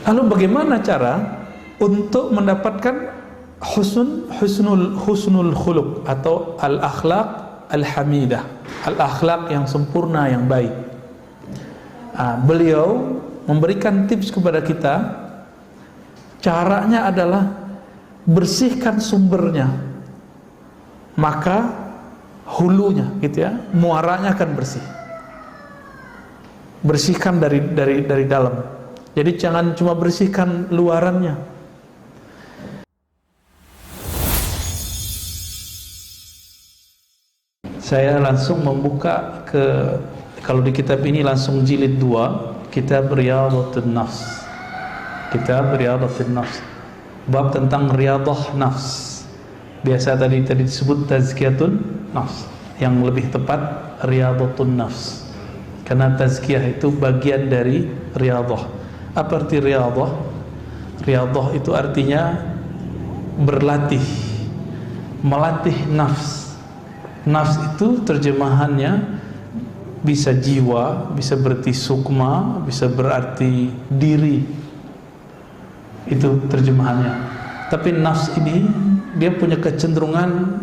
Lalu bagaimana cara untuk mendapatkan husnul khuluq atau al-akhlaq al-hamidah, al-akhlaq yang sempurna, yang baik? Beliau memberikan tips kepada kita. Caranya adalah bersihkan sumbernya, maka hulunya gitu ya, muaranya akan bersih. Bersihkan dari dalam. Jadi jangan cuma bersihkan luarannya. Saya langsung membuka kalau di kitab ini langsung jilid 2, kitab Riyadhatun Nafs. Kitab Riyadhatun Nafs. Bab tentang riyadah nafs. Biasa tadi disebut tazkiyatun nafs. Yang lebih tepat Riyadhatun Nafs. Karena tazkiyah itu bagian dari riyadah. Apa arti riyadah? Riyadah itu artinya berlatih, melatih nafs. Nafs itu terjemahannya bisa jiwa, bisa berarti sukma, bisa berarti diri. Itu terjemahannya. Tapi nafs ini dia punya kecenderungan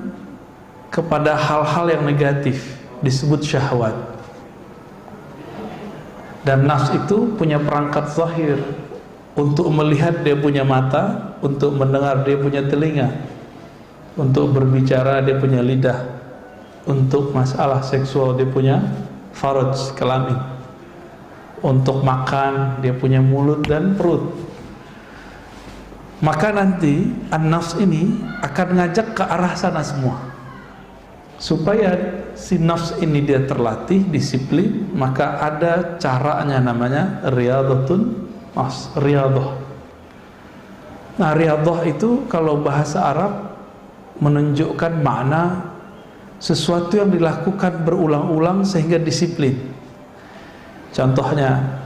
kepada hal-hal yang negatif, disebut syahwat. Dan nafs itu punya perangkat zahir. Untuk melihat dia punya mata, untuk mendengar dia punya telinga, untuk berbicara dia punya lidah, untuk masalah seksual dia punya faraj, kelamin, untuk makan dia punya mulut dan perut. Maka nanti an-nafs ini akan ngajak ke arah sana semua. Supaya si nafs ini dia terlatih, disiplin, maka ada caranya, namanya riyadhatun nafs, riyadah. Nah, riyadah itu kalau bahasa Arab menunjukkan makna sesuatu yang dilakukan berulang-ulang sehingga disiplin. Contohnya,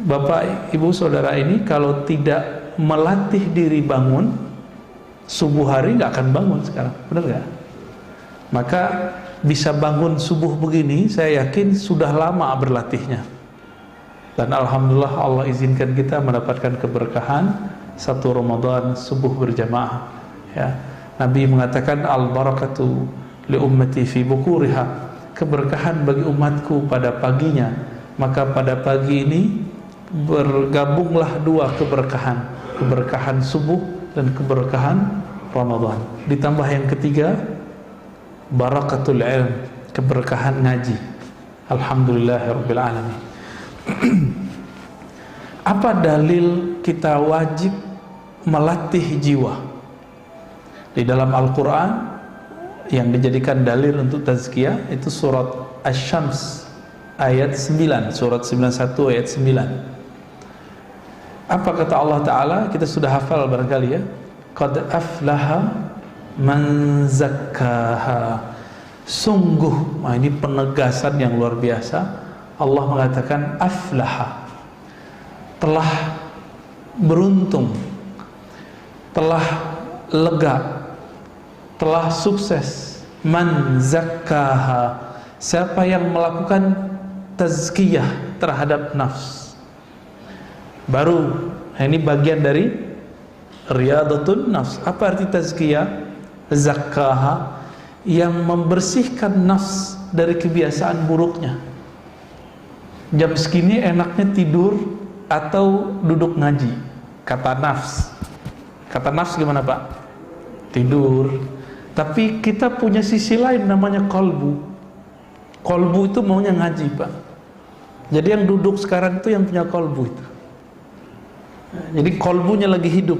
Bapak, Ibu, Saudara ini kalau tidak melatih diri bangun, subuh hari nggak akan bangun sekarang, benar nggak? Maka bisa bangun subuh begini, saya yakin sudah lama berlatihnya. Dan alhamdulillah Allah izinkan kita mendapatkan keberkahan satu Ramadan subuh berjamaah. Ya, Nabi mengatakan al-barakatu li ummati fi bukuriha, keberkahan bagi umatku pada paginya. Maka pada pagi ini bergabunglah dua keberkahan, keberkahan subuh dan keberkahan Ramadan. Ditambah yang ketiga, barakatul ilm, keberkahan ngaji. Alhamdulillahirabbil alamin. Apa dalil kita wajib melatih jiwa? Di dalam Al-Quran yang dijadikan dalil untuk tazkiyah itu surat Asy-Syams ayat 9, surat 91 ayat 9. Apa kata Allah Ta'ala? Kita sudah hafal barangkali ya. Qad aflaha man zakkaha. Sungguh, nah ini penegasan yang luar biasa. Allah mengatakan aflaha, telah beruntung, telah lega, telah sukses. Man zakkaha, siapa yang melakukan tazkiyah terhadap nafs. Baru, ini bagian dari riyadhatun nafs. Apa arti tazkiyah? Zakkaha, yang membersihkan nafs dari kebiasaan buruknya. Jam segini enaknya tidur atau duduk ngaji, kata nafs. Kata nafs gimana Pak? Tidur. Tapi kita punya sisi lain namanya kolbu. Kolbu itu maunya ngaji Pak. Jadi yang duduk sekarang itu yang punya kolbu itu. Jadi kolbunya lagi hidup.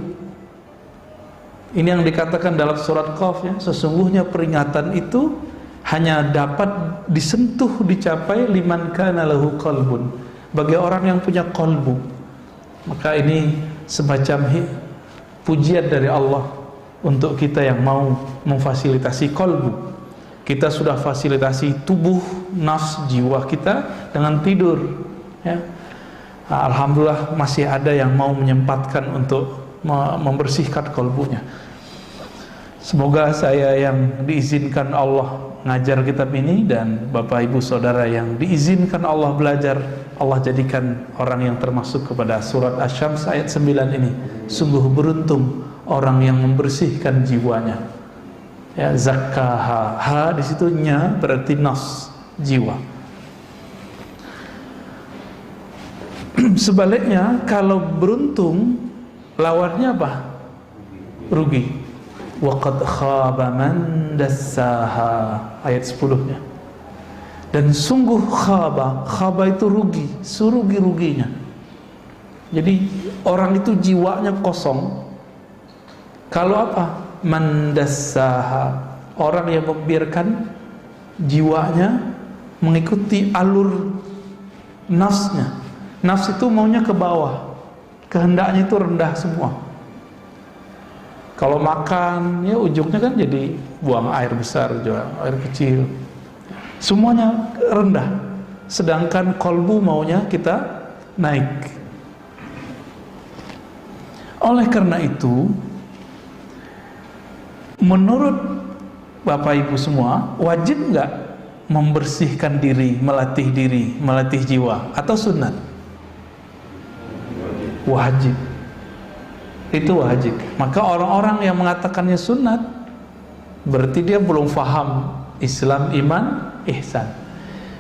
Ini yang dikatakan dalam surat Qaf ya, sesungguhnya peringatan itu hanya dapat disentuh, dicapai liman kana lahu qalbun, bagi orang yang punya kolbu. Maka ini semacam pujian dari Allah untuk kita yang mau memfasilitasi kolbu. Kita sudah fasilitasi tubuh, nafs, jiwa kita dengan tidur ya. Alhamdulillah masih ada yang mau menyempatkan untuk membersihkan kolbunya. Semoga saya yang diizinkan Allah ngajar kitab ini dan Bapak Ibu Saudara yang diizinkan Allah belajar Allah jadikan orang yang termasuk kepada surat Asy-Syams ayat 9 ini. Sungguh beruntung orang yang membersihkan jiwanya. Ya, zakkaha. Ha di situ nya berarti nafs, jiwa. Sebaliknya kalau beruntung lawannya apa? Rugi. Wa qad khaba man dassaha ayat 10-nya. Dan sungguh khaba itu rugi, serugi-ruginya. Jadi orang itu jiwanya kosong. Kalau apa? Man dassaha, orang yang membiarkan jiwanya mengikuti alur nafsnya. Nafs itu maunya ke bawah, kehendaknya itu rendah semua. Kalau makan, ya ujungnya kan jadi buang air besar juga, air kecil. Semuanya rendah. Sedangkan kolbu maunya kita naik. Oleh karena itu, menurut Bapak Ibu semua, wajib nggak membersihkan diri, melatih jiwa, atau sunat? Wajib. Itu wajib. Maka orang-orang yang mengatakannya sunat berarti dia belum faham Islam, iman, ihsan.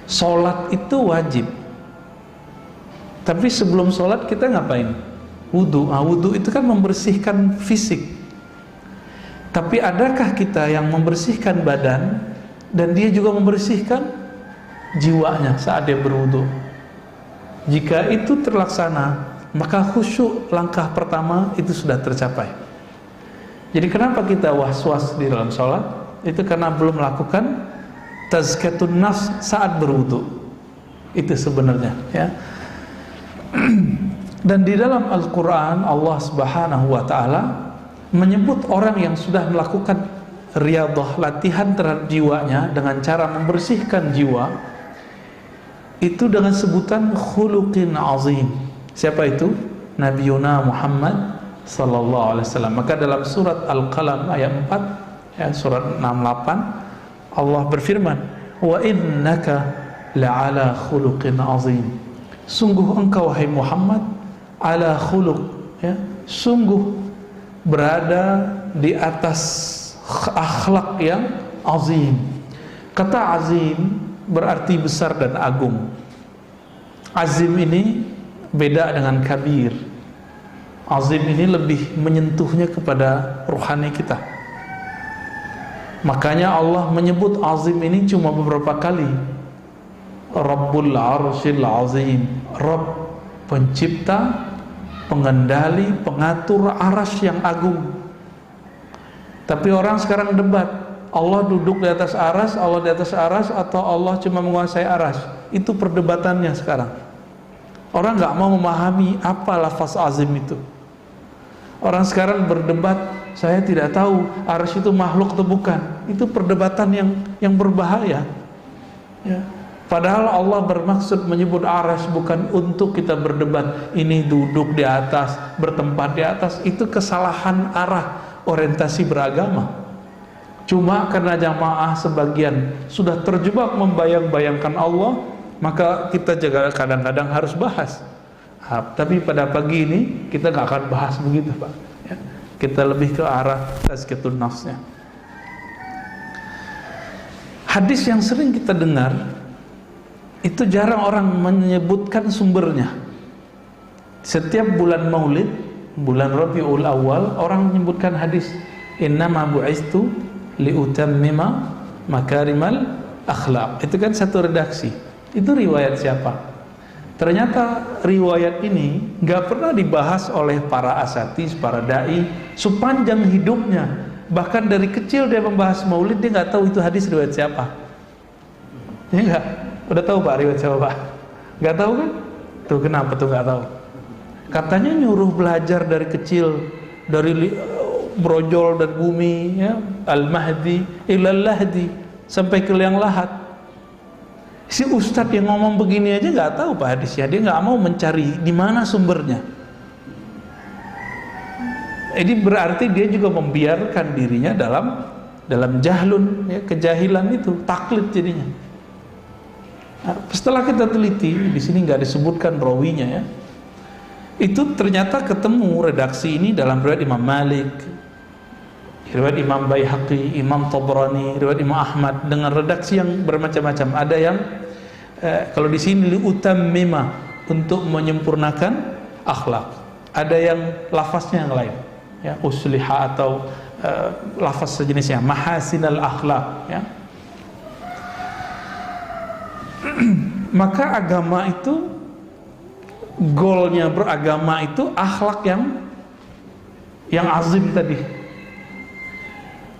Sholat itu wajib. Tapi sebelum sholat kita ngapain? Wudu. Wudu itu kan membersihkan fisik. Tapi adakah kita yang membersihkan badan dan dia juga membersihkan jiwanya saat dia berwudu? Jika itu terlaksana, maka khusyuk langkah pertama itu sudah tercapai. Jadi kenapa kita was-was di dalam sholat? Itu karena belum melakukan tazkiyatun nafs saat berwudu. Itu sebenarnya, ya. Dan di dalam Al-Quran Allah Subhanahu wa ta'ala menyebut orang yang sudah melakukan riyadhah, latihan terhadap jiwanya dengan cara membersihkan jiwa itu dengan sebutan khuluqin azim. Siapa itu? Nabiuna Muhammad sallallahu alaihi wasallam. Maka dalam surat Al-Qalam ayat 4, ya, surat 68, Allah berfirman, "Wa innaka la'ala khuluqin azim." Sungguh engkau wahai Muhammad ala khuluq, ya, sungguh berada di atas akhlak yang azim. Kata azim berarti besar dan agung. Azim ini beda dengan kabir. Azim ini lebih menyentuhnya kepada rohani kita. Makanya Allah menyebut azim ini cuma beberapa kali. Rabbul Arsyil Azim, Rabb, pencipta, pengendali, pengatur arasy yang agung. Tapi orang sekarang debat, Allah duduk di atas arasy, Allah di atas arasy, atau Allah cuma menguasai arasy. Itu perdebatannya sekarang. Orang nggak mau memahami apa lafaz azim itu. Orang sekarang berdebat, saya tidak tahu arasy itu makhluk atau bukan. Itu perdebatan yang berbahaya, ya. Padahal Allah bermaksud menyebut arasy bukan untuk kita berdebat ini duduk di atas, bertempat di atas. Itu kesalahan arah orientasi beragama. Cuma karena jamaah sebagian sudah terjebak membayang-bayangkan Allah, maka kita juga kadang-kadang harus bahas. Tapi pada pagi ini kita nggak akan bahas begitu, Pak, ya. Kita lebih ke arah tazkiyatun nafsnya. Hadis yang sering kita dengar itu jarang orang menyebutkan sumbernya. Setiap bulan Maulid, bulan Rabiul Awal, orang menyebutkan hadis innama bu'istu liutammima makarimal akhlaq. Itu kan satu redaksi. Itu riwayat siapa? Ternyata riwayat ini nggak pernah dibahas oleh para asatiz, para dai sepanjang hidupnya. Bahkan dari kecil dia membahas Maulid, dia nggak tahu itu hadis riwayat siapa. Ya nggak? Udah tahu Pak riwayat siapa Pak? Nggak tahu kan? Tuh kenapa tuh nggak tahu? Katanya nyuruh belajar dari kecil, dari brojol dan bumi, ya, al-mahdi ilal lahdi, sampai ke liang lahat. Si ustadz yang ngomong begini aja nggak tahu Pak hadisnya, dia nggak mau mencari di mana sumbernya. Ini berarti dia juga membiarkan dirinya dalam jahlun, ya, kejahilan itu, taklid jadinya. Nah, setelah kita teliti, di sini nggak disebutkan rawinya ya. Itu ternyata ketemu redaksi ini dalam riwayat Imam Malik, riwayat Imam Baihaqi, Imam Tabrani, riwayat Imam Ahmad dengan redaksi yang bermacam-macam. Ada yang kalau di sini liutammima, untuk menyempurnakan akhlak. Ada yang lafaznya yang lain, ya, usliha atau lafaz sejenisnya, mahasinal akhlak, ya. Maka agama itu, goalnya beragama itu akhlak yang azim tadi.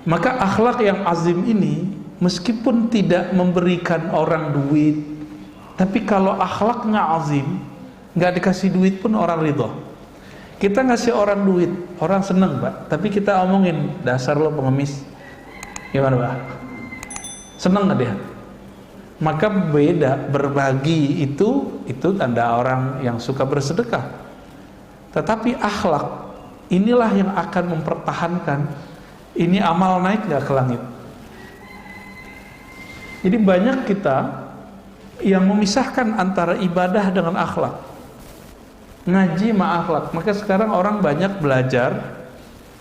Maka akhlak yang azim ini meskipun tidak memberikan orang duit, tapi kalau akhlaknya azim, nggak dikasih duit pun orang ridho. Kita ngasih orang duit, orang seneng, Pak. Tapi kita omongin, dasar lo pengemis, gimana, Pak? Seneng nggak dia? Maka beda, berbagi itu tanda orang yang suka bersedekah. Tetapi akhlak, inilah yang akan mempertahankan ini amal naik gak ke langit. Jadi banyak kita yang memisahkan antara ibadah dengan akhlak, ngaji ma akhlak. Maka sekarang orang banyak belajar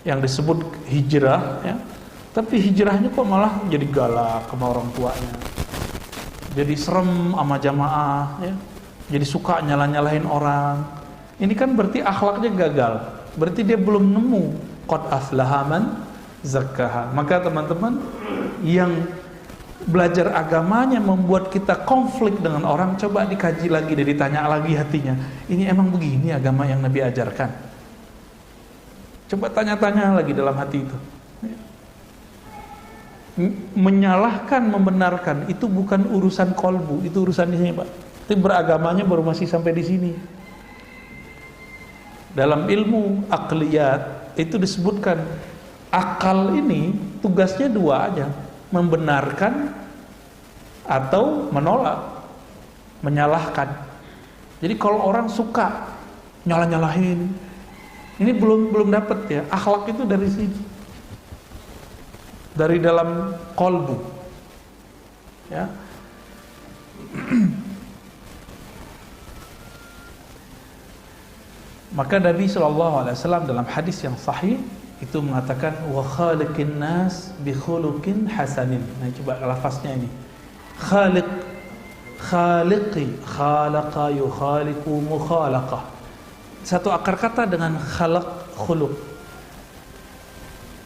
yang disebut hijrah, ya. Tapi hijrahnya kok malah jadi galak sama orang tuanya, jadi serem sama jamaah, ya. Jadi suka nyalah-nyalahin orang. Ini kan berarti akhlaknya gagal. Berarti dia belum nemu qad aflaha man zakkaha. Maka teman-teman yang belajar agamanya membuat kita konflik dengan orang, coba dikaji lagi dan ditanya lagi hatinya. Ini emang begini agama yang Nabi ajarkan? Coba tanya-tanya lagi dalam hati itu. Menyalahkan, membenarkan itu bukan urusan kolbu, itu urusan di sini, Pak. Itu beragamanya baru masih sampai di sini. Dalam ilmu akliyat itu disebutkan akal ini tugasnya dua aja, membenarkan atau menolak, menyalahkan. Jadi kalau orang suka nyalah-nyalahin, ini belum dapat ya. Akhlak itu dari sini, dari dalam kolbu, ya. Maka Nabi SAW dalam hadis yang sahih itu mengatakan wa khaliqin nas bi khuluqin hasanin. Nah, coba lafaznya ini. Khaliqi, khalaqa yukhaliqu mukhalaqah. Satu akar kata dengan khalaq, khuluq.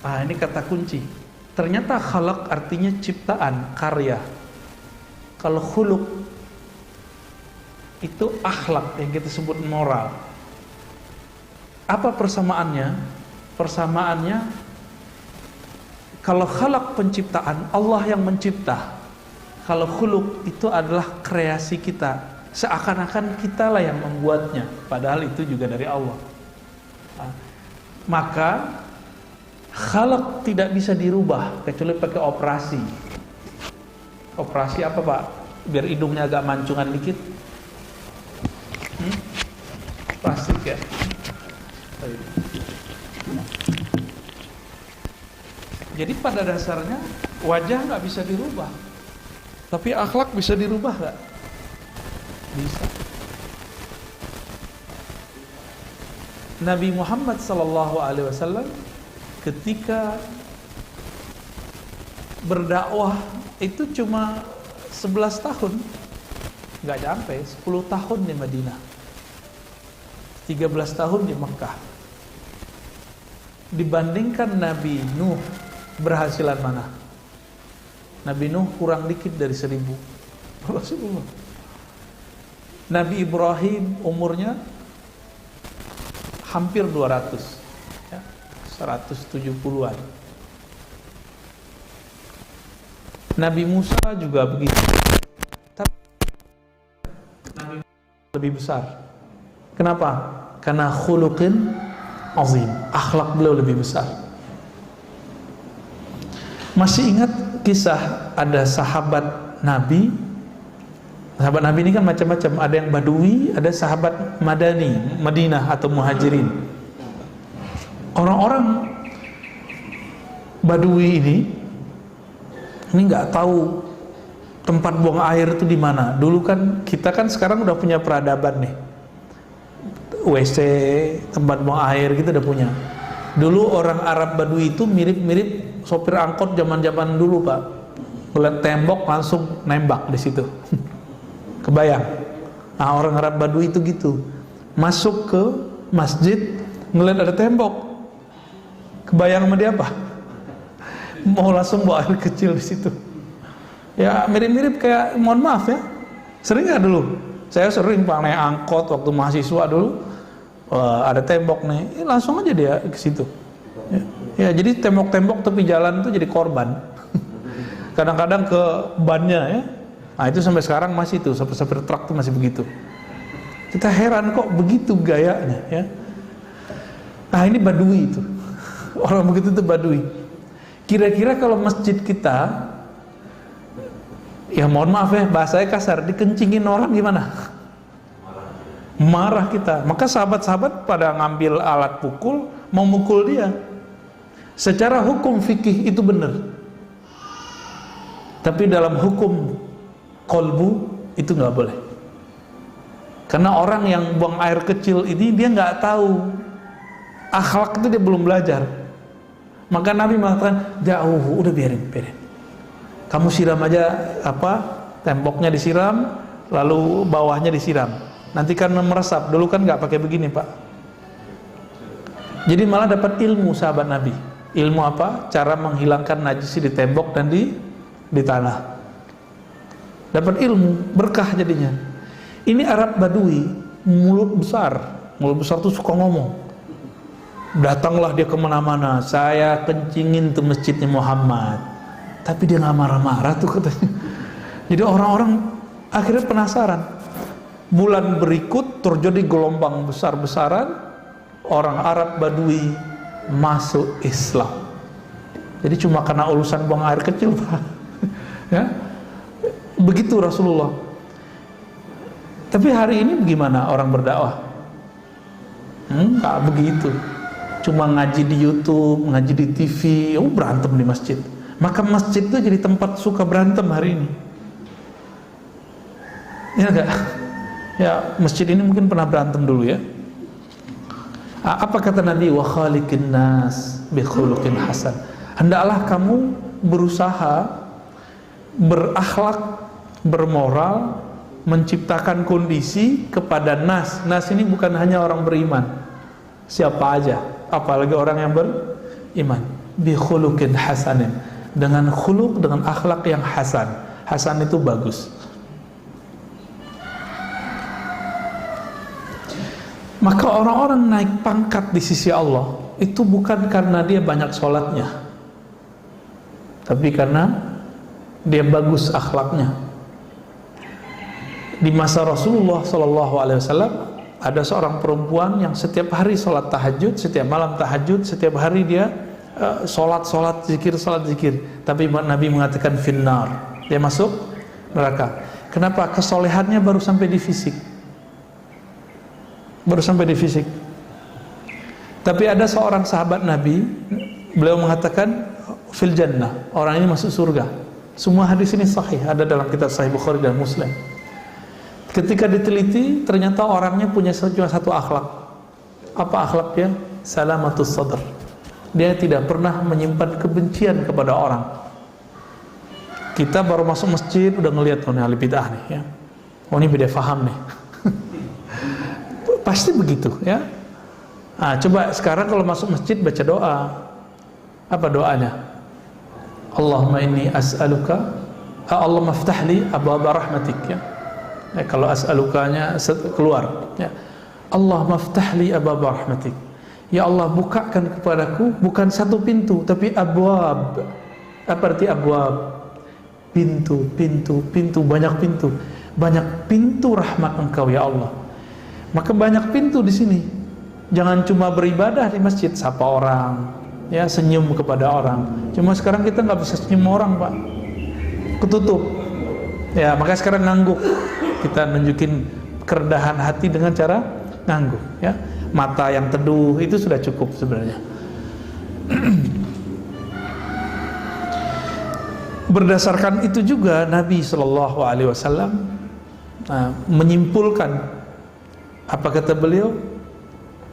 Ah, ini kata kunci. Ternyata khalaq artinya ciptaan, karya. Kalau khuluq itu akhlak yang kita sebut moral. Apa persamaannya? Persamaannya, kalau khalaq penciptaan, Allah yang mencipta. Kalau khuluq itu adalah kreasi kita, seakan-akan kitalah yang membuatnya, padahal itu juga dari Allah. Maka khalaq tidak bisa dirubah kecuali pakai operasi. Operasi apa, Pak? Biar hidungnya agak mancungan dikit. Plastik ya. Jadi pada dasarnya wajah nggak bisa dirubah, tapi akhlak bisa dirubah nggak? Bisa. Nabi Muhammad SAW ketika berdakwah itu cuma 11 tahun, nggak sampai 10 tahun di Madinah, 13 tahun di Mekah. Dibandingkan Nabi Nuh, berhasilan mana? Nabi Nuh kurang dikit dari 1000. Rasulullah. Nabi Ibrahim umurnya hampir 200, ya, 170-an. Nabi Musa juga begitu. Tapi Nabi Musa lebih besar. Kenapa? Karena khuluqin azim, akhlak beliau lebih besar. Masih ingat kisah ada sahabat Nabi? Sahabat Nabi ini kan macam-macam, ada yang Badui, ada sahabat Madani, Madinah atau Muhajirin. Orang-orang Badui ini nggak tahu tempat buang air itu di mana. Dulu kan kita kan sekarang udah punya peradaban nih, WC, tempat buang air kita udah punya. Dulu orang Arab Badui itu mirip-mirip sopir angkot zaman-zaman dulu, Pak. Ngeliat tembok langsung nembak di situ. Kebayang? Nah, orang Arab Badui itu gitu. Masuk ke masjid, ngeliat ada tembok. Kebayang sama dia apa? Mau langsung bawa air kecil di situ. Ya mirip-mirip kayak, mohon maaf ya. Sering nggak dulu? Saya sering Pak naik angkot waktu mahasiswa dulu. Ada tembok nih, langsung aja dia ke situ. Ya, jadi tembok-tembok tepi jalan itu jadi korban. Kadang-kadang ke bannya ya. Nah itu sampai sekarang masih tuh, sopir truk tuh masih begitu. Kita heran kok begitu gayanya ya. Nah ini Badui itu. Orang begitu tuh Badui. Kira-kira kalau masjid kita, ya mohon maaf ya, bahasanya kasar, dikencingin orang gimana? Marah kita. Maka sahabat-sahabat pada ngambil alat pukul, mau mukul dia. Secara hukum fikih itu benar. Tapi dalam hukum kolbu itu nggak boleh. Karena orang yang buang air kecil ini dia nggak tahu akhlak itu, dia belum belajar. Maka Nabi mengatakan, jauh, udah biarin. Kamu siram aja temboknya disiram, lalu bawahnya disiram. Nanti kan meresap. Dulu kan nggak pakai begini, Pak. Jadi malah dapat ilmu sahabat Nabi. Ilmu apa? Cara menghilangkan najis di tembok dan di tanah. Dapat ilmu, berkah jadinya. Ini Arab Badui, mulut besar tuh suka ngomong. Datanglah dia kemana-mana, saya kencingin tuh masjidnya Muhammad. Tapi dia nggak marah-marah tuh katanya. Jadi orang-orang akhirnya penasaran. Bulan berikut terjadi gelombang besar-besaran, orang Arab Badui masuk Islam. Jadi cuma karena urusan buang air kecil, Pak. Ya, begitu Rasulullah. Tapi hari ini bagaimana orang berdakwah? Nggak begitu. Cuma ngaji di YouTube, ngaji di TV, berantem di masjid. Maka masjid itu jadi tempat suka berantem hari ini. Ya enggak? Ya, masjid ini mungkin pernah berantem dulu ya. Apa kata Nabi? Wa khaliqin nas bi khuluqin hasan. Hendaklah kamu berusaha berakhlak, bermoral, menciptakan kondisi kepada nas. Nas ini bukan hanya orang beriman, siapa aja, apalagi orang yang beriman. Bi khuluqin hasanin, dengan khuluq, dengan akhlak yang hasan. Hasan itu bagus. Maka orang-orang naik pangkat di sisi Allah itu bukan karena dia banyak sholatnya, tapi karena dia bagus akhlaknya. Di masa Rasulullah SAW ada seorang perempuan yang setiap hari sholat tahajud, setiap malam tahajud, setiap hari dia sholat zikir. Tapi Nabi mengatakan finnar, dia masuk neraka. Kenapa? Kesolehannya baru sampai di fisik. Tapi ada seorang sahabat Nabi, beliau mengatakan fil jannah, orang ini masuk surga. Semua hadis ini sahih, ada dalam kitab Sahih Bukhari dan Muslim. Ketika diteliti, ternyata orangnya punya cuma satu akhlak. Apa akhlak dia? Salamatus sadr. Dia tidak pernah menyimpan kebencian kepada orang. Kita baru masuk masjid udah ngelihat nih ahli bid'ah nih ya. Oh ini beda faham nih. Pasti begitu ya. Nah, coba sekarang kalau masuk masjid baca doa. Apa doanya? Allahumma inni as'aluka, Allahumma ftahli abwaaba rahmatik ya. Kalau as'alukanya keluar ya. Allahumma ftahli abwaaba rahmatik. Ya Allah, bukakan kepadaku bukan satu pintu tapi abwab. Apa arti abwab? Pintu, banyak pintu. Banyak pintu rahmat Engkau ya Allah. Maka banyak pintu di sini. Jangan cuma beribadah di masjid, sapa orang, ya senyum kepada orang. Cuma sekarang kita nggak bisa senyum orang, Pak. Ketutup. Ya, maka sekarang ngangguk. Kita nunjukin kerendahan hati dengan cara ngangguk, ya. Mata yang teduh itu sudah cukup sebenarnya. Berdasarkan itu juga Nabi Shallallahu Alaihi Wasallam menyimpulkan, apa kata beliau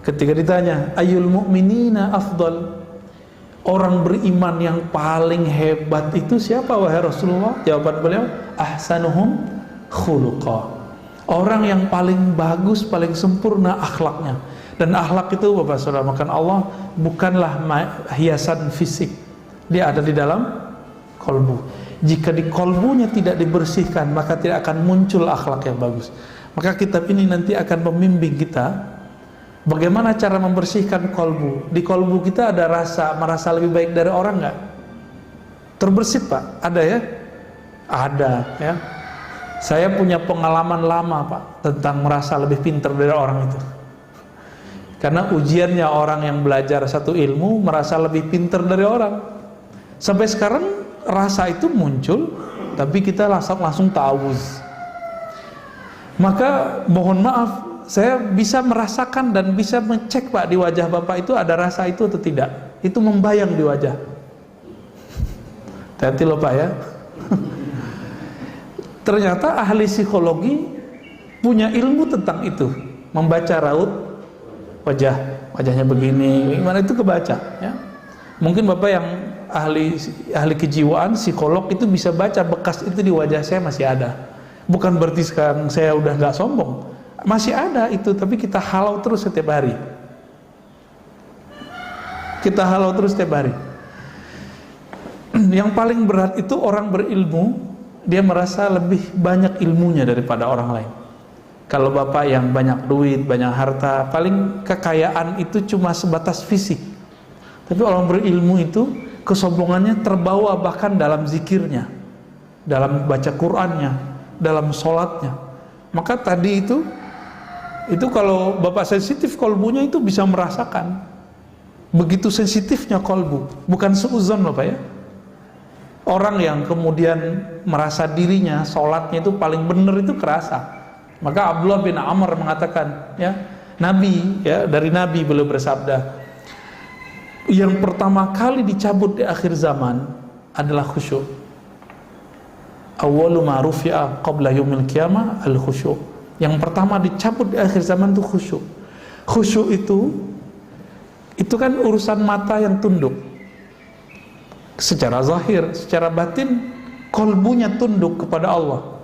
ketika ditanya ayul mu'minina afdal, orang beriman yang paling hebat itu siapa wahai Rasulullah? Jawaban beliau, ahsanuhum khuluqa, orang yang paling bagus, paling sempurna akhlaknya. Dan akhlak itu Bapak Saudara makan Allah bukanlah hiasan fisik, dia ada di dalam kolbu. Jika di kolbunya tidak dibersihkan, maka tidak akan muncul akhlak yang bagus. Maka kitab ini nanti akan membimbing kita bagaimana cara membersihkan kolbu. Di kolbu kita ada merasa lebih baik dari orang nggak? Terbersit Pak? Ada ya? Ada ya. Saya punya pengalaman lama Pak tentang merasa lebih pintar dari orang itu. Karena ujiannya orang yang belajar satu ilmu merasa lebih pintar dari orang. Sampai sekarang rasa itu muncul, tapi kita langsung ta'awuz. Maka mohon maaf, saya bisa merasakan dan bisa mengecek Pak di wajah Bapak itu ada rasa itu atau tidak. Itu membayang di wajah. Hati-hati loh Pak ya. Ternyata ahli psikologi punya ilmu tentang itu, membaca raut wajahnya begini, gimana itu kebaca ya. Mungkin Bapak yang ahli kejiwaan, psikolog itu bisa baca bekas itu di wajah saya masih ada. Bukan berarti sekarang saya udah nggak sombong, masih ada itu, tapi kita halau terus setiap hari. Kita halau terus setiap hari. Yang paling berat itu orang berilmu, dia merasa lebih banyak ilmunya daripada orang lain. Kalau Bapak yang banyak duit, banyak harta, paling kekayaan itu cuma sebatas fisik. Tapi orang berilmu itu kesombongannya terbawa bahkan dalam zikirnya, dalam baca Qur'annya, dalam sholatnya. Maka tadi itu kalau Bapak sensitif kolbunya itu bisa merasakan begitu sensitifnya kolbu. Bukan seuzon loh Pak ya. Orang yang kemudian merasa dirinya sholatnya itu paling benar itu kerasa. Maka Abdullah bin Amr mengatakan ya, Nabi ya, dari Nabi beliau bersabda, yang pertama kali dicabut di akhir zaman adalah khusyuk. Awwalu ma rufi'a qabla yaumil qiyamah al khusyuk. Yang pertama dicabut di akhir zaman itu khusyuk. Khusyuk itu kan urusan mata yang tunduk secara zahir, secara batin kolbunya tunduk kepada Allah.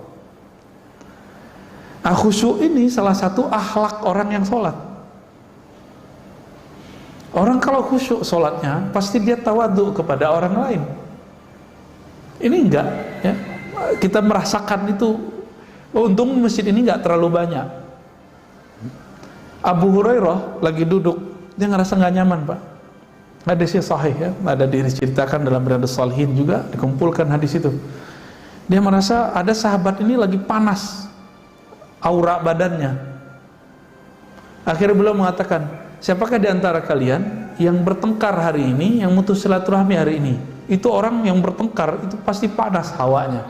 Khusyuk ini salah satu akhlak orang yang sholat. Orang kalau khusyuk sholatnya pasti dia tawadhu kepada orang lain. Ini enggak ya. Kita merasakan itu. Untung masjid ini enggak terlalu banyak. Abu Hurairah lagi duduk, dia ngerasa nggak nyaman Pak. Hadisnya sahih ya, ada diceritakan dalam Riyadhus Shalihin juga, dikumpulkan hadis itu. Dia merasa ada sahabat ini lagi panas aura badannya. Akhirnya beliau mengatakan, siapakah di antara kalian yang bertengkar hari ini, yang mutus silaturahmi hari ini? Itu orang yang bertengkar itu pasti panas hawanya.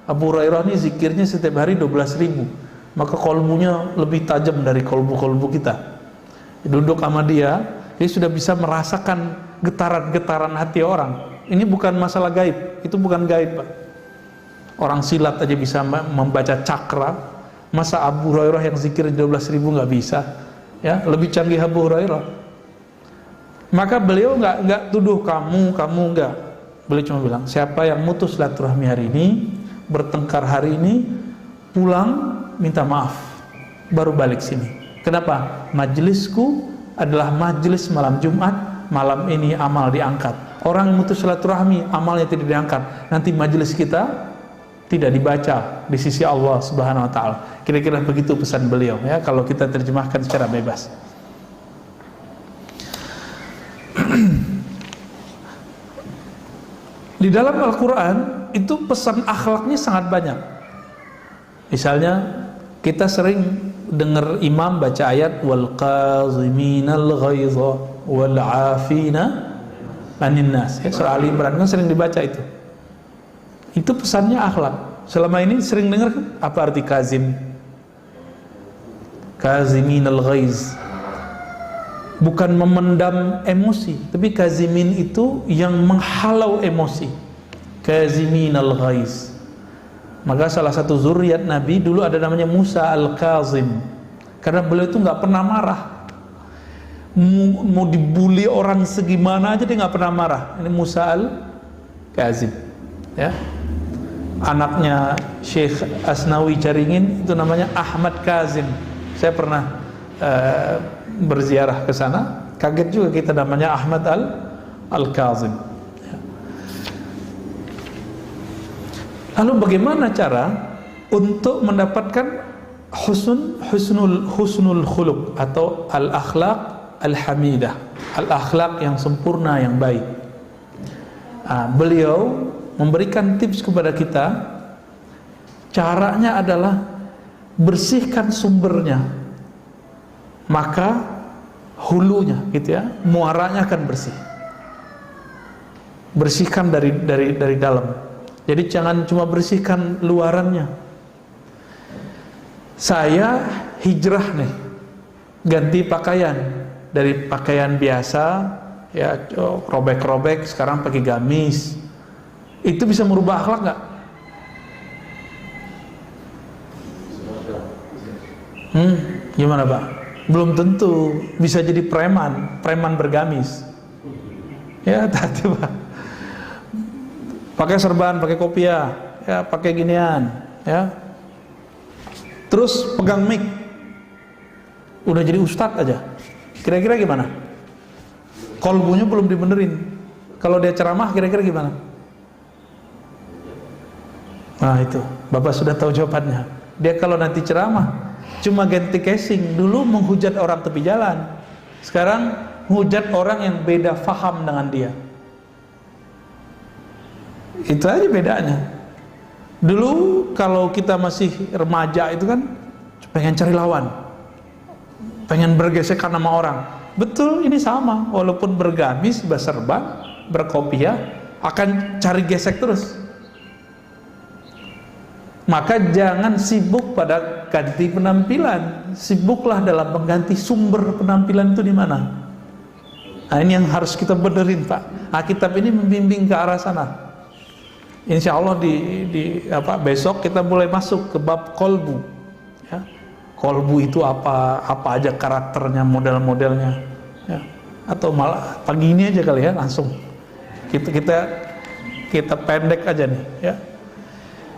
Abu Hurairah ini zikirnya setiap hari 12.000, maka kolbunya lebih tajam dari kolbu-kolbu kita. Duduk sama dia sudah bisa merasakan getaran-getaran hati orang. Ini bukan masalah gaib, itu bukan gaib Pak. Orang silat aja bisa membaca cakra. Masa Abu Hurairah yang zikir 12.000 nggak bisa? Ya, lebih canggih Abu Hurairah. Maka beliau nggak tuduh kamu nggak. Beliau cuma bilang, siapa yang mutus silaturahmi hari ini, bertengkar hari ini, pulang minta maaf, baru balik sini. Kenapa? Majelisku adalah majelis malam Jumat, malam ini amal diangkat. Orang yang mutus silaturahmi, amalnya tidak diangkat. Nanti majelis kita tidak dibaca di sisi Allah Subhanahu wa taala. Kira-kira begitu pesan beliau ya, kalau kita terjemahkan secara bebas. Di dalam Al-Qur'an itu pesan akhlaknya sangat banyak. Misalnya kita sering dengar imam baca ayat wal qaziminal ghaidha wal 'afina 'anil nas. Ya, surah Ali Imran kan sering dibaca itu. Itu pesannya akhlak. Selama ini sering dengar kan? Apa arti kazim? Kazimin al-ghaiz. Bukan memendam emosi, tapi kazimin itu yang menghalau emosi. kaziminal ghaiz. Maka salah satu zuriat Nabi dulu ada namanya Musa al-Kazim, karena beliau itu nggak pernah marah. Mau dibully orang segimana aja dia nggak pernah marah. Ini Musa al-Kazim, ya. Anaknya Syekh Asnawi Caringin itu namanya Ahmad Kazim. Saya pernah berziarah ke sana, kaget juga kita namanya Ahmad al-Kazim. Lalu bagaimana cara untuk mendapatkan husnul khuluq atau al-akhlaq al-hamidah, al-akhlaq yang sempurna, yang baik? Beliau memberikan tips kepada kita. Caranya adalah bersihkan sumbernya, maka hulunya gitu ya, muaranya akan bersih. Bersihkan dari dalam. Jadi jangan cuma bersihkan luarannya. Saya hijrah nih, ganti pakaian dari pakaian biasa ya, robek-robek, sekarang pakai gamis. Itu bisa merubah akhlak nggak? Gimana Pak? Belum tentu. Bisa jadi preman bergamis. Ya, hati Pak. Pakai serban, pakai kopiah, ya, pakai ginian, ya. Terus pegang mic, udah jadi ustadz aja. Kira-kira gimana? Kolbunya belum dibenerin. Kalau dia ceramah, kira-kira gimana? Nah itu, Bapak sudah tahu jawabannya. Dia kalau nanti ceramah, cuma ganti casing. Dulu menghujat orang tepi jalan, sekarang menghujat orang yang beda faham dengan dia. Itu aja bedanya. Dulu kalau kita masih remaja itu kan pengen cari lawan, pengen bergesekan sama orang. Betul, ini sama. Walaupun bergamis, berserban, berkopiah, akan cari gesek terus. Maka jangan sibuk pada ganti penampilan, sibuklah dalam mengganti sumber penampilan itu di mana. Nah ini yang harus kita benerin Pak. Kitab ini membimbing ke arah sana. Insya Allah besok kita mulai masuk ke bab kolbu, ya. Kolbu itu apa aja karakternya, model-modelnya, ya. Atau malah pagi ini aja kali ya, langsung kita pendek aja nih, ya.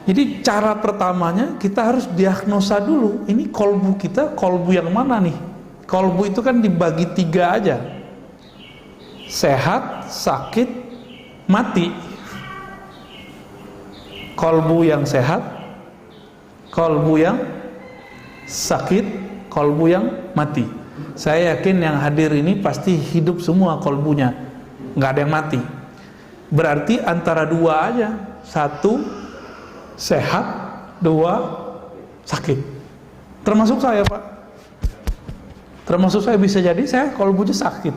Jadi cara pertamanya kita harus diagnosa dulu, ini kolbu kita kolbu yang mana nih? Kolbu itu kan dibagi 3 aja, sehat, sakit, mati. Kolbu yang sehat, kolbu yang sakit, kolbu yang mati. Saya yakin yang hadir ini pasti hidup semua kolbunya, nggak ada yang mati. Berarti antara 2 aja, 1 sehat, 2 sakit. Termasuk saya Pak. Termasuk saya, bisa jadi saya kolbunya sakit.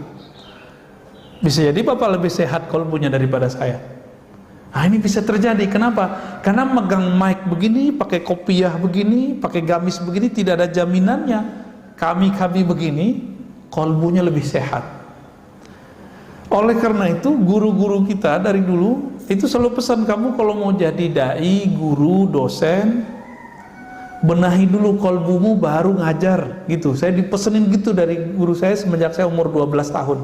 Bisa jadi Bapak lebih sehat kolbunya daripada saya. Nah ini bisa terjadi. Kenapa? Karena megang mic begini, pakai kopiah begini, pakai gamis begini, tidak ada jaminannya. Kami begini, kolbunya lebih sehat. Oleh karena itu guru-guru kita dari dulu itu selalu pesan, kamu kalau mau jadi dai, guru, dosen, benahi dulu kolbumu baru ngajar gitu. Saya dipesenin gitu dari guru saya semenjak saya umur 12 tahun.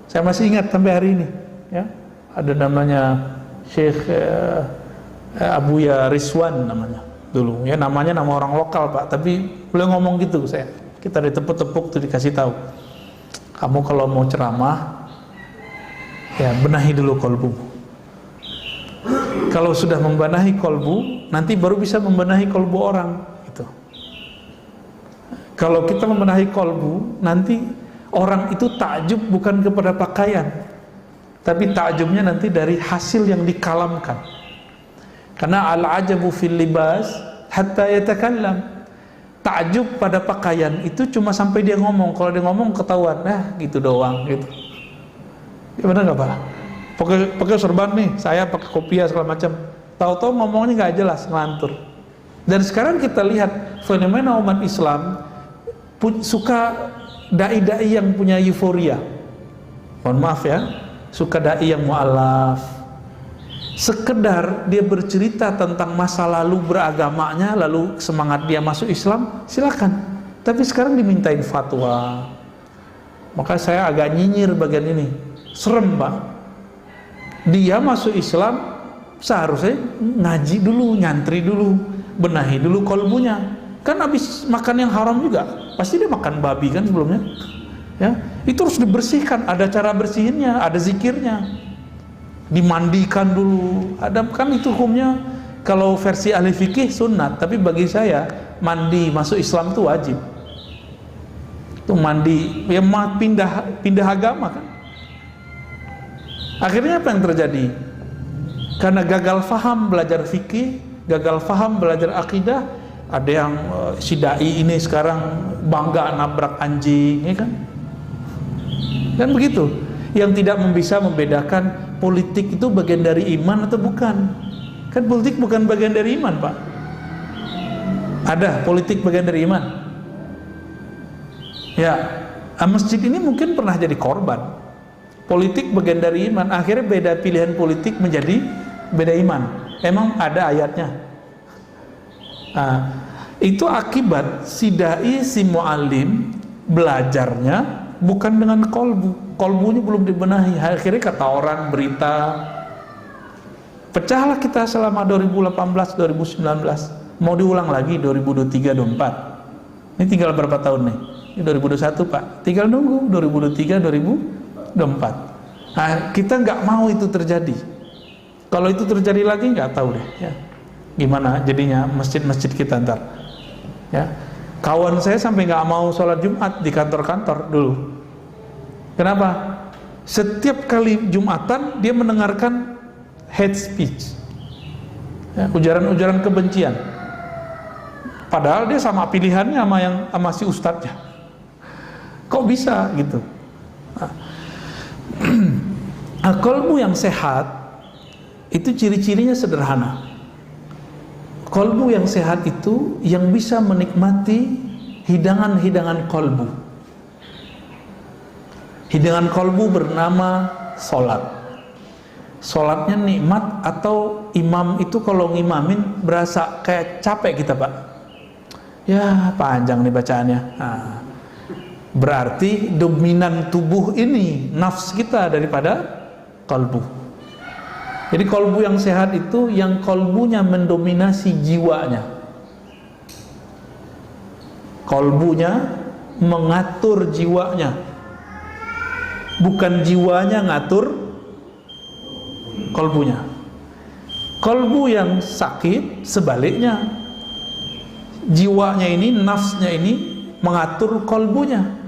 Saya masih ingat sampai hari ini, ya. Ada namanya Syekh Abuya Rizwan namanya dulu, ya, namanya nama orang lokal Pak, tapi beliau ngomong gitu ke saya. Kita ditepuk-tepuk tuh, dikasih tahu, kamu kalau mau ceramah ya benahi dulu kolbu. Kalau sudah membenahi kolbu, nanti baru bisa membenahi kolbu orang gitu. Kalau kita membenahi kolbu, nanti orang itu takjub bukan kepada pakaian, tapi takjubnya nanti dari hasil yang dikalamkan. Karena al-ajabu fil libas hatta yatakallam. Takjub pada pakaian itu cuma sampai dia ngomong. Kalau dia ngomong ketahuan, gitu doang gitu. Ya benar nggak Pak? Pakai serban nih, saya pakai kopiah segala macam. Tahu-tahu ngomongnya nggak jelas, ngelantur. Dan sekarang kita lihat fenomena umat Islam suka dai-dai yang punya euforia. Mohon maaf ya, suka dai yang mu'alaf, sekedar dia bercerita tentang masa lalu beragamanya, lalu semangat dia masuk Islam, silakan. Tapi sekarang dimintain fatwa. Maka saya agak nyinyir bagian ini. Serem, Pak. Dia masuk Islam seharusnya ngaji dulu, nyantri dulu, benahi dulu kolbunya. Kan habis makan yang haram juga, pasti dia makan babi kan sebelumnya. Ya, itu harus dibersihkan, ada cara bersihinnya, ada zikirnya. Dimandikan dulu. Ada kan itu hukumnya, kalau versi ahli fikih sunat, tapi bagi saya mandi masuk Islam itu wajib. Itu mandi, ya pindah agama kan. Akhirnya apa yang terjadi? Karena gagal faham belajar fikih, gagal faham belajar akidah, ada yang si dai ini sekarang bangga nabrak anjing, ya kan? Dan begitu. Yang tidak bisa membedakan politik itu bagian dari iman atau bukan. Kan politik bukan bagian dari iman, Pak. Ada politik bagian dari iman. Ya, masjid ini mungkin pernah jadi korban. Politik bagian dari iman, akhirnya beda pilihan politik menjadi beda iman. Emang ada ayatnya. Nah, itu akibat si dai, si muallim belajarnya bukan dengan kolbunya belum dibenahi. Akhirnya kata orang, berita, pecahlah kita selama 2018, 2019. Mau diulang lagi 2023, 2024. Ini tinggal berapa tahun nih? Ini 2021, Pak. Tinggal nunggu 2023, 2024. Nah, kita nggak mau itu terjadi. Kalau itu terjadi lagi nggak tahu deh ya. Gimana jadinya masjid-masjid kita ntar. Ya. Kawan saya sampai nggak mau sholat Jumat di kantor-kantor dulu. Kenapa? Setiap kali Jumatan dia mendengarkan hate speech, ya, ujaran-ujaran kebencian. Padahal dia sama pilihannya sama si ustadznya. Kok bisa gitu? Nah, kolbu yang sehat itu ciri-cirinya sederhana. Kolbu yang sehat itu yang bisa menikmati hidangan-hidangan kolbu. Hidangan kolbu bernama sholat. Sholatnya nikmat, atau imam itu kalau ngimamin berasa kayak capek kita, Pak. Ya panjang nih bacaannya. Nah, berarti dominan tubuh ini nafs kita daripada kolbu. Jadi kolbu yang sehat itu yang kolbunya mendominasi jiwanya. Kolbunya mengatur jiwanya, bukan jiwanya ngatur kolbunya. Kolbu yang sakit sebaliknya, jiwanya ini, nafsnya ini mengatur kolbunya.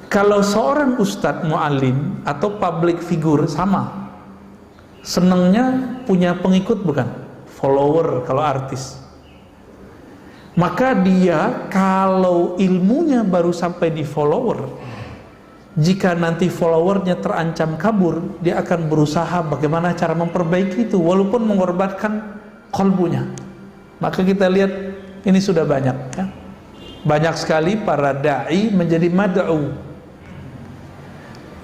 Kalau seorang ustadz mu'alim atau public figure sama, senangnya punya pengikut bukan? Follower kalau artis. Maka dia kalau ilmunya baru sampai di follower, jika nanti followernya terancam kabur, dia akan berusaha bagaimana cara memperbaiki itu walaupun mengorbankan kolbunya. Maka kita lihat ini sudah banyak ya. Banyak sekali para da'i menjadi mad'u.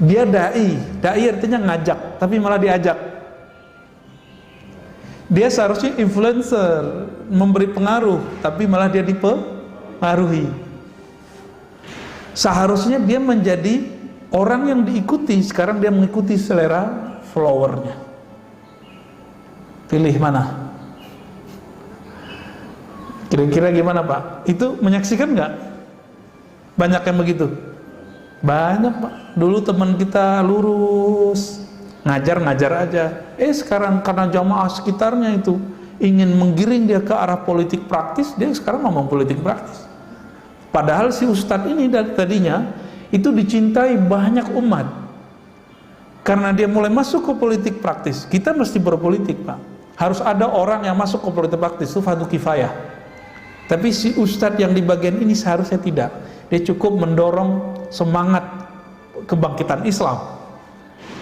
Dia da'i artinya ngajak, tapi malah diajak. Dia seharusnya influencer, memberi pengaruh, tapi malah dia dipengaruhi. Seharusnya dia menjadi orang yang diikuti, sekarang dia mengikuti selera followernya. Pilih mana? Kira-kira gimana, Pak? Itu menyaksikan nggak? Banyak yang begitu. Banyak, Pak. Dulu teman kita lurus, ngajar aja. Sekarang karena jamaah sekitarnya itu ingin menggiring dia ke arah politik praktis, dia sekarang ngomong politik praktis. Padahal si ustadz ini tadinya itu dicintai banyak umat. Karena dia mulai masuk ke politik praktis, kita mesti berpolitik, Pak. Harus ada orang yang masuk ke politik praktis, itu fardu kifayah. Tapi si ustadz yang di bagian ini seharusnya tidak. Dia cukup mendorong semangat kebangkitan Islam.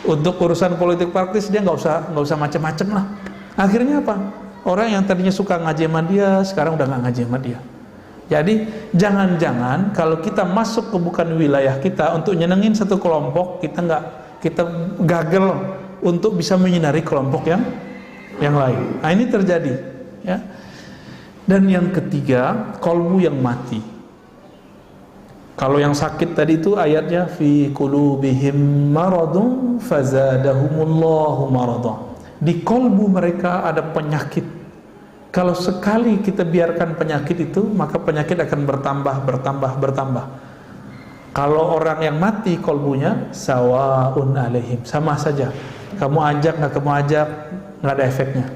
Untuk urusan politik praktis dia nggak usah macam-macam lah. Akhirnya apa? Orang yang tadinya suka ngaji sama dia sekarang udah nggak ngaji sama dia. Jadi jangan-jangan kalau kita masuk ke bukan wilayah kita untuk nyenengin satu kelompok, kita gagal untuk bisa menyinari kelompok yang lain. Nah, ini terjadi, ya. Dan yang ketiga, qalbu yang mati. Kalau yang sakit tadi itu ayatnya fi qulubihim maradun fazadahumullahu maradan. Di kolbu mereka ada penyakit. Kalau sekali kita biarkan penyakit itu, maka penyakit akan bertambah. Kalau orang yang mati kolbunya, sawaun alaihim, sama saja. Kamu ajak nggak ada efeknya.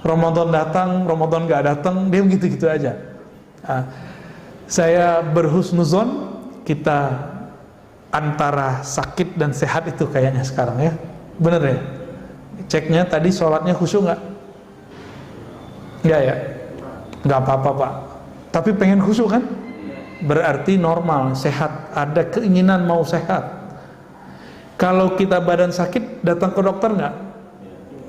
Ramadan datang, Ramadan nggak datang, dia gitu-gitu aja. Saya berhusnuzon kita antara sakit dan sehat itu kayaknya sekarang, ya. Bener ya? Ceknya tadi sholatnya khusyuk nggak? Nggak ya? Nggak apa-apa Pak. Tapi pengen khusyuk kan? Berarti normal, sehat, ada keinginan mau sehat. Kalau kita badan sakit, datang ke dokter nggak?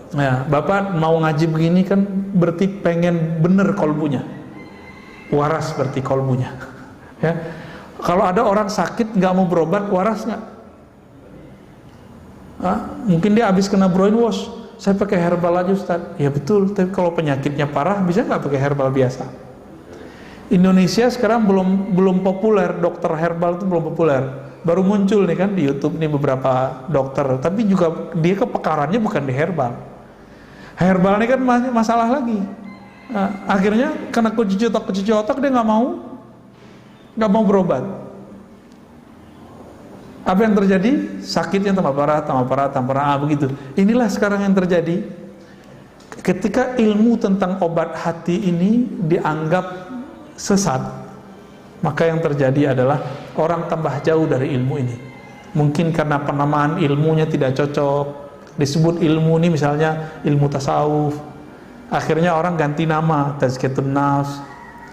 Nah, Bapak mau ngaji begini kan berarti pengen bener kolbunya, waras berarti kolbunya, ya. Kalau ada orang sakit nggak mau berobat, waras nggak? Mungkin dia habis kena brainwash, saya pakai herbal aja Ustaz. Ya betul, tapi kalau penyakitnya parah bisa nggak pakai herbal biasa? Indonesia sekarang belum populer, dokter herbal itu belum populer. Baru muncul nih kan di YouTube nih beberapa dokter, tapi juga dia kepakarannya bukan di herbal. Herbal ini kan masalah lagi. Akhirnya kena kecuci otak dia nggak mau berobat. Apa yang terjadi? Sakitnya tambah parah, begitu. Inilah sekarang yang terjadi. Ketika ilmu tentang obat hati ini dianggap sesat, maka yang terjadi adalah orang tambah jauh dari ilmu ini. Mungkin karena penamaan ilmunya tidak cocok, disebut ilmu ini misalnya ilmu tasawuf, akhirnya orang ganti nama tazkiyatun nafs.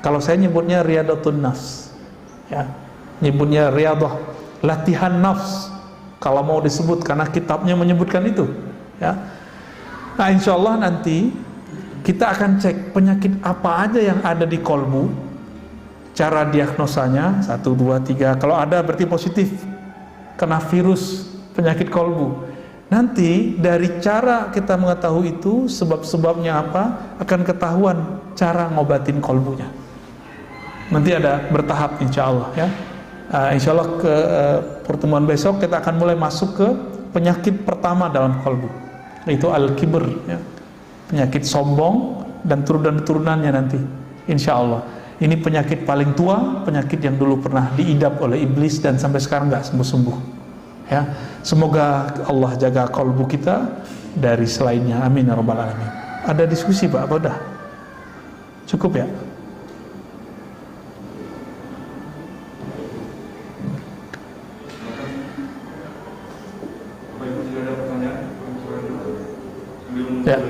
Kalau saya nyebutnya riyadatun nafs, ya, nyebutnya riyadah, latihan nafs kalau mau disebut, karena kitabnya menyebutkan itu, ya. Nah, insya Allah nanti kita akan cek penyakit apa aja yang ada di kolbu, cara diagnosanya 1, 2, 3. Kalau ada berarti positif, kena virus penyakit kolbu. Nanti dari cara kita mengetahui itu, sebab-sebabnya apa, akan ketahuan cara ngobatin kolbunya. Nanti ada bertahap insya Allah, ya. Insya Allah ke pertemuan besok kita akan mulai masuk ke penyakit pertama dalam kolbu, yaitu al-kibr, ya. Penyakit sombong dan turunannya nanti insya Allah. Ini penyakit paling tua, penyakit yang dulu pernah diidap oleh iblis dan sampai sekarang nggak sembuh-sembuh, ya. Semoga Allah jaga kolbu kita dari selainnya, amin ya rabbal alamin. Ada diskusi Pak, apa udah? Cukup ya? Ya.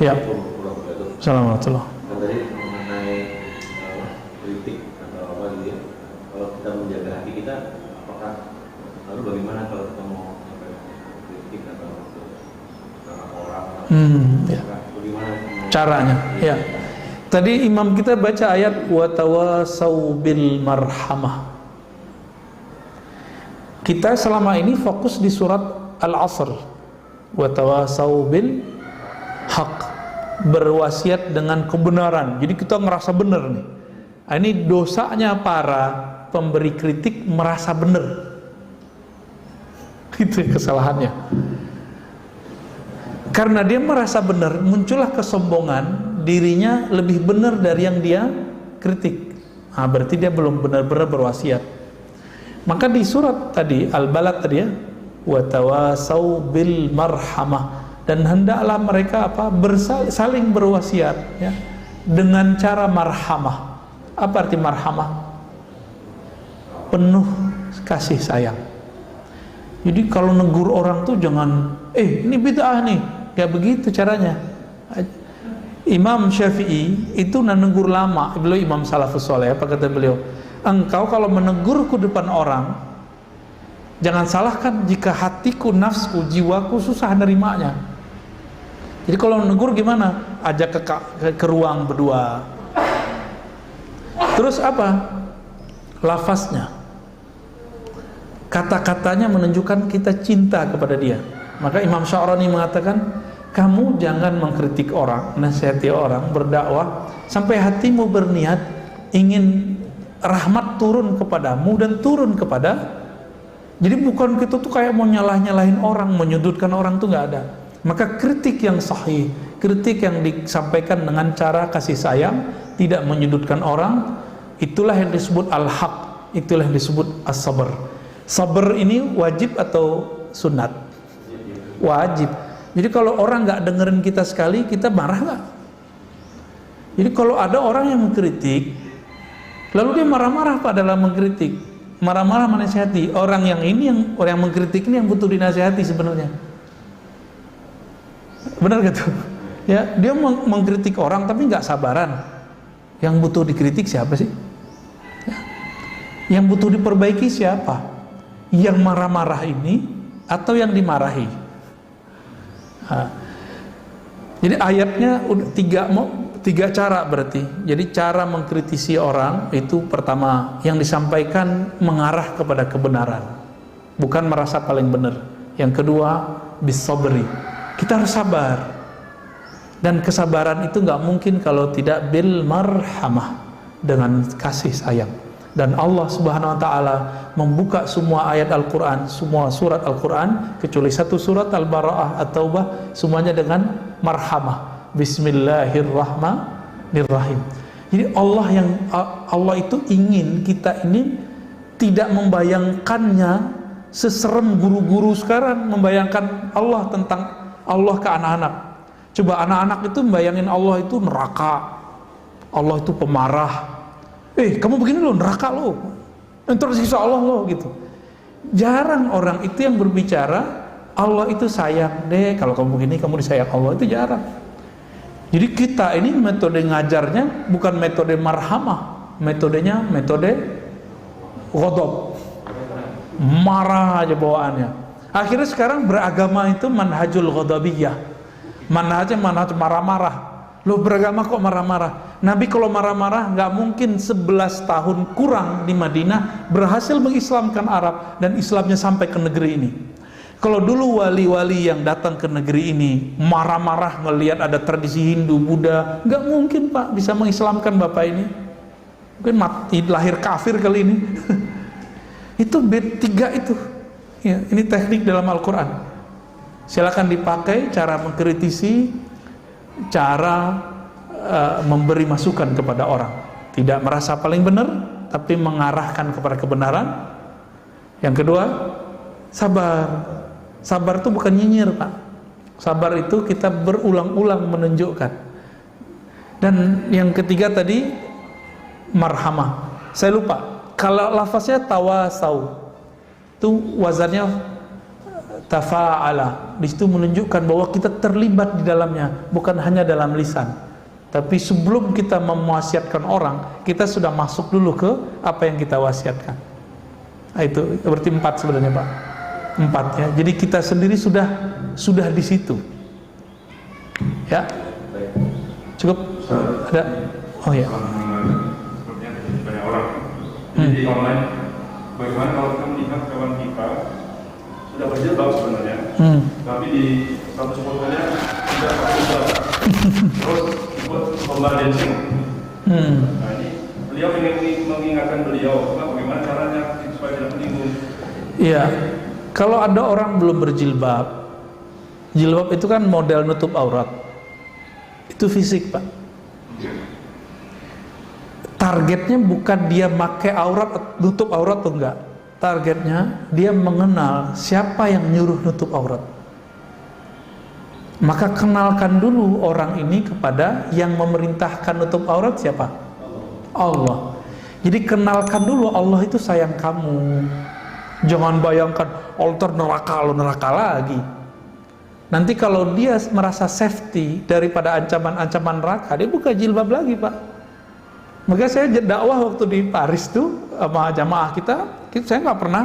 Ya. Assalamualaikum. Tadi mengenai kritik atau apa gitu ya. Kalau kita menjaga hati kita, apakah lalu bagaimana kalau kita mau kritik atau sama orang? Ya. Bagaimana caranya? Ya. Tadi imam kita baca ayat wa tawasau bil marhamah. Kita selama ini fokus di surat Al-Asr, wa tawasau bil haq, berwasiat dengan kebenaran. Jadi kita ngerasa benar nih. Ini dosanya para pemberi kritik merasa benar. Itu kesalahannya. Karena dia merasa benar, muncullah kesombongan, dirinya lebih benar dari yang dia kritik. Berarti dia belum benar-benar berwasiat. Maka di surat tadi Al-Balad tadi, ya, wa tawasau bil marhamah, dan hendaklah mereka saling berwasiat, ya, dengan cara marhamah. Apa arti marhamah? Penuh kasih sayang. Jadi kalau negur orang tuh jangan ini bid'ah nih, kayak begitu caranya. Imam Syafi'i itu negur lama, beliau imam salafus saleh. Apa kata beliau? Engkau kalau menegurku depan orang, jangan salahkan jika hatiku, nafsku, jiwaku susah nerimanya. Jadi kalau menegur gimana? Ajak ke ruang berdua. Terus apa? Lafaznya. kata-katanya menunjukkan kita cinta kepada dia. Maka Imam Sya'rani mengatakan, kamu jangan mengkritik orang, nasihati orang, berdakwah sampai hatimu berniat ingin rahmat turun kepadamu dan turun kepada. Jadi bukan kita tuh kayak mau nyalahin orang, menyudutkan orang tuh nggak ada. Maka kritik yang sahih, kritik yang disampaikan dengan cara kasih sayang, tidak menyudutkan orang, itulah yang disebut al-haq, itulah yang disebut as-sabr. Sabr ini wajib atau sunat? Wajib. Jadi kalau orang nggak dengerin kita sekali, kita marah nggak? Jadi kalau ada orang yang mengkritik, lalu dia marah-marah Pak dalam mengkritik, marah-marah menasihati, orang yang orang yang mengkritik ini yang butuh dinasihati sebenarnya. Benar gak tuh? Ya, dia mengkritik orang tapi nggak sabaran. Yang butuh dikritik siapa sih? Ya. Yang butuh diperbaiki siapa? Yang marah-marah ini atau yang dimarahi? Nah, jadi ayatnya udah tiga cara berarti. Jadi cara mengkritisi orang itu pertama yang disampaikan mengarah kepada kebenaran, bukan merasa paling benar. Yang kedua bisabri, kita harus sabar, dan kesabaran itu nggak mungkin kalau tidak bil marhamah, dengan kasih sayang. Dan Allah Subhanahu wa taala membuka semua ayat Al-Qur'an, semua surat Al-Qur'an kecuali satu surat Al-Bara'ah At-Taubah, semuanya dengan marhamah. Bismillahirrahmanirrahim. Jadi Allah itu ingin kita ini tidak membayangkannya seserem guru-guru sekarang membayangkan Allah tentang Allah ke anak-anak. Coba anak-anak itu membayangin Allah itu neraka, Allah itu pemarah. Kamu begini loh, neraka loh, entar siksa Allah loh, gitu. Jarang orang itu yang berbicara Allah itu sayang deh, kalau kamu begini kamu disayang Allah, itu jarang. Jadi kita ini metode ngajarnya bukan metode marhamah, metodenya metode ghadab, marah aja bawaannya. Akhirnya sekarang beragama itu manhajul ghadabiyah, manhaj marah-marah. Loh, beragama kok marah-marah? Nabi kalau marah-marah nggak mungkin 11 tahun kurang di Madinah berhasil mengislamkan Arab dan Islamnya sampai ke negeri ini. Kalau dulu wali-wali yang datang ke negeri ini marah-marah melihat ada tradisi Hindu, Buddha, nggak mungkin Pak bisa mengislamkan Bapak ini. Mungkin mati lahir kafir kali ini. Itu B3 itu. Ya, ini teknik dalam Al-Quran. Silakan dipakai cara mengkritisi, cara memberi masukan kepada orang, tidak merasa paling benar tapi mengarahkan kepada kebenaran. Yang kedua, sabar itu bukan nyinyir Pak. Sabar itu kita berulang-ulang menunjukkan. Dan yang ketiga tadi marhamah, saya lupa, kalau lafaznya tawasau itu wazannya tafa'ala. Di situ menunjukkan bahwa kita terlibat di dalamnya, bukan hanya dalam lisan. Tapi sebelum kita mewasiatkan orang, kita sudah masuk dulu ke apa yang kita wasiatkan. Nah, itu berarti 4 sebenarnya Pak. 4 ya. Jadi kita sendiri sudah di situ. Ya. Cukup? Ada? Oh ya. Sepertinya banyak orang. Jadi online, bagaimana kalau kita melihat kawan kita sudah berjilbab sebenarnya, tapi di status fotonya tidak pakai jilbab, terus ikut lomba dancing. Nah ini beliau ingin mengingatkan beliau, bagaimana caranya supaya tidak menyinggung. Iya, kalau ada orang belum berjilbab, jilbab itu kan model nutup aurat, itu fisik Pak. Targetnya bukan dia pakai aurat, nutup aurat atau enggak. Targetnya dia mengenal siapa yang nyuruh nutup aurat. Maka kenalkan dulu orang ini kepada yang memerintahkan nutup aurat siapa? Allah. Jadi kenalkan dulu Allah itu sayang kamu. Jangan bayangkan altar neraka, lo neraka lagi. Nanti kalau dia merasa safety daripada ancaman-ancaman neraka, dia buka jilbab lagi Pak. Maka saya dakwah waktu di Paris tuh sama jamaah kita saya nggak pernah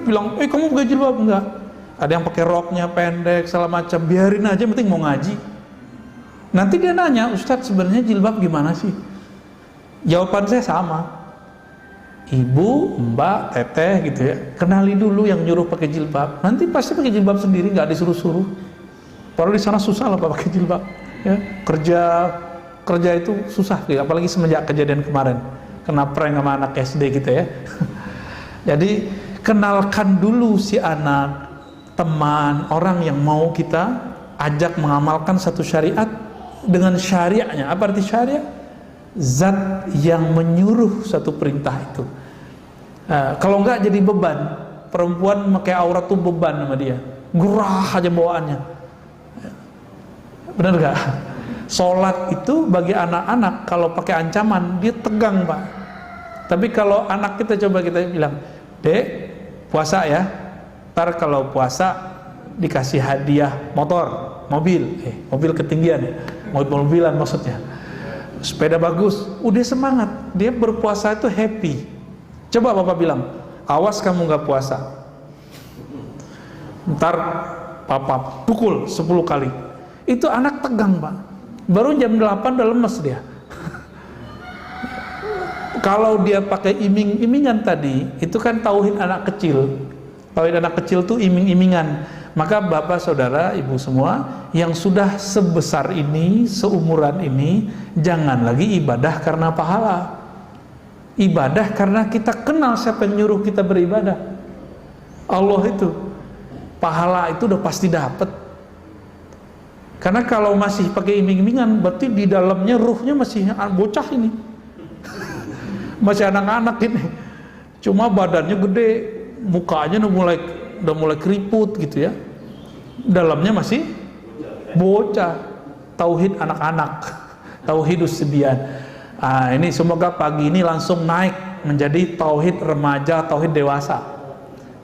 bilang, kamu buka jilbab, enggak. Ada yang pakai roknya pendek, segala macam, biarin aja, penting mau ngaji. Nanti dia nanya, Ustadz sebenarnya jilbab gimana sih? Jawaban saya sama. ibu, mbak, teteh gitu ya, kenali dulu yang nyuruh pakai jilbab. Nanti pasti pakai jilbab sendiri, nggak disuruh-suruh. Padahal di sana susah lah pakai jilbab. Ya, kerja itu susah, gitu. Apalagi semenjak kejadian kemarin, kena prank sama anak SD gitu ya. Jadi kenalkan dulu si anak, teman, orang yang mau kita ajak mengamalkan satu syariat dengan syariatnya. Apa arti syariat? Zat yang menyuruh satu perintah itu. Kalau enggak jadi beban. Perempuan pakai aurat tuh beban sama dia, gerah aja bawaannya. Benar gak? Sholat itu bagi anak-anak kalau pakai ancaman dia tegang, Pak. Tapi kalau anak kita, coba kita bilang, Dek, puasa ya, ntar kalau puasa dikasih hadiah motor, mobil ketinggian ya, mobil-mobilan maksudnya, sepeda bagus, udah semangat, dia berpuasa itu happy. Coba Bapak bilang, awas kamu gak puasa, ntar Papa pukul 10 kali. Itu anak tegang, Pak. Baru jam 8 udah lemes dia. Kalau dia pakai iming-imingan tadi, itu kan tauhid anak kecil. Tauhid anak kecil tuh iming-imingan. Maka bapak, saudara, ibu semua yang sudah sebesar ini, seumuran ini, jangan lagi ibadah karena pahala. Ibadah karena kita kenal siapa yang nyuruh kita beribadah. Allah itu. Pahala itu udah pasti dapat. Karena kalau masih pakai iming-imingan, berarti di dalamnya ruhnya masih bocah ini. Masih anak-anak ini, cuma badannya gede, mukanya udah mulai keriput gitu ya, dalamnya masih bocah. Tauhid anak-anak, tauhidus sibyan. Ini semoga pagi ini langsung naik menjadi tauhid remaja, tauhid dewasa.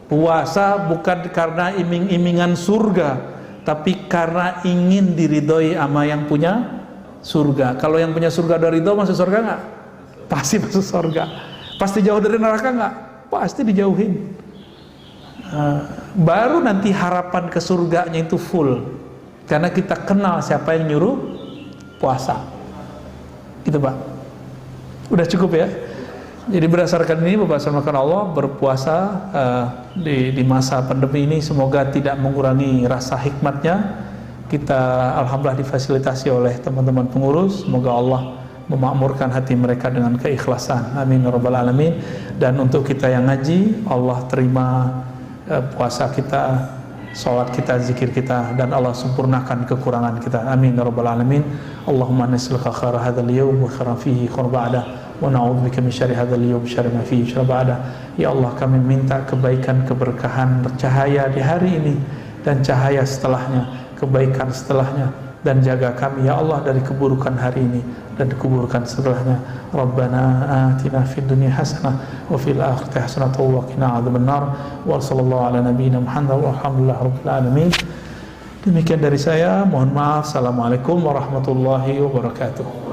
Puasa bukan karena iming-imingan surga, tapi karena ingin diridhoi sama yang punya surga. Kalau yang punya surga udah ridho, masuk surga nggak? Pasti masuk surga. Pasti jauh dari neraka nggak? Pasti dijauhin. Baru nanti harapan ke surganya itu full, karena kita kenal siapa yang nyuruh puasa. Gitu Pak. Udah cukup ya. Jadi berdasarkan ini Bapak sama Allah, berpuasa di masa pandemi ini semoga tidak mengurangi rasa hikmatnya. Kita alhamdulillah difasilitasi oleh teman-teman pengurus. Semoga Allah memakmurkan hati mereka dengan keikhlasan. Amin ya rabbal alamin. Dan untuk kita yang ngaji, Allah terima puasa kita, salat kita, zikir kita, dan Allah sempurnakan kekurangan kita. Amin ya rabbal alamin. Allahumma nas'aluka khaira hadzal yawm wa khairan fihi khairan ba'dah, wa na'udzubika min syarri hadzal yawm syarri ma fihi syarri ba'dah. Ya Allah, kami minta kebaikan, keberkahan, cahaya di hari ini dan cahaya setelahnya, kebaikan setelahnya, dan jaga kami ya Allah dari keburukan hari ini dan keburukan setelahnya. Rabbana atina fid dunya hasanah wa fil akhirati hasanah wa qina adzabannar. Wa sallallahu ala nabiyyina Muhammad walhamdulillahi rabbil alamin. Demikian dari saya, mohon maaf. Assalamualaikum warahmatullahi wabarakatuh.